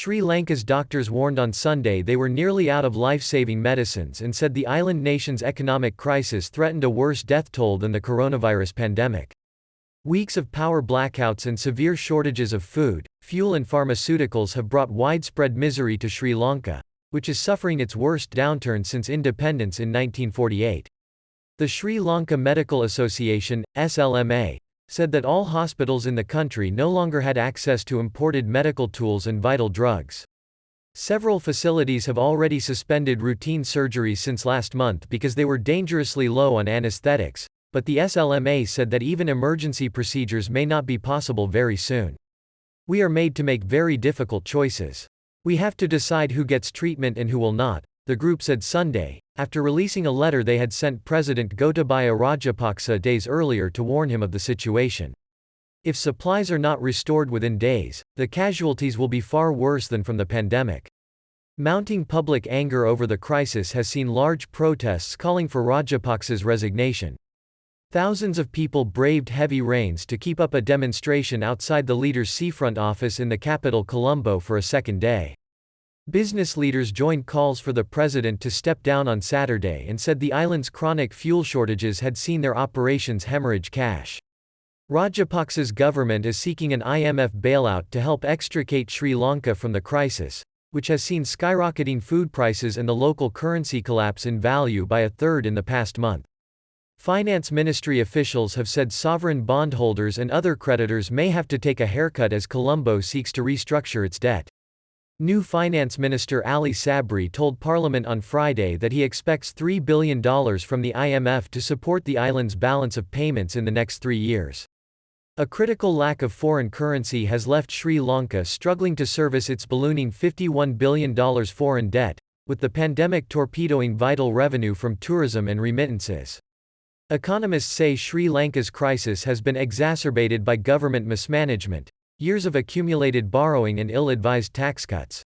Sri Lanka's doctors warned on Sunday they were nearly out of life-saving medicines and said the island nation's economic crisis threatened a worse death toll than the coronavirus pandemic. Weeks of power blackouts and severe shortages of food, fuel and pharmaceuticals have brought widespread misery to Sri Lanka, which is suffering its worst downturn since independence in 1948. The Sri Lanka Medical Association, SLMA, said that all hospitals in the country no longer had access to imported medical tools and vital drugs. Several facilities have already suspended routine surgeries since last month because they were dangerously low on anaesthetics, but the SLMA said that even emergency procedures may not be possible very soon. We are made to make very difficult choices. We have to decide who gets treatment and who will not, the group said Sunday, after releasing a letter they had sent President Gotabaya Rajapaksa days earlier to warn him of the situation. If supplies are not restored within days, the casualties will be far worse than from the pandemic. Mounting public anger over the crisis has seen large protests calling for Rajapaksa's resignation. Thousands of people braved heavy rains to keep up a demonstration outside the leader's seafront office in the capital Colombo for a second day. Business leaders joined calls for the president to step down on Saturday and said the island's chronic fuel shortages had seen their operations hemorrhage cash. Rajapaksa's government is seeking an IMF bailout to help extricate Sri Lanka from the crisis, which has seen skyrocketing food prices and the local currency collapse in value by a third in the past month. Finance ministry officials have said sovereign bondholders and other creditors may have to take a haircut as Colombo seeks to restructure its debt. New Finance Minister Ali Sabri told Parliament on Friday that he expects $3 billion from the IMF to support the island's balance of payments in the next 3 years. A critical lack of foreign currency has left Sri Lanka struggling to service its ballooning $51 billion foreign debt, with the pandemic torpedoing vital revenue from tourism and remittances. Economists say Sri Lanka's crisis has been exacerbated by government mismanagement, years of accumulated borrowing and ill-advised tax cuts.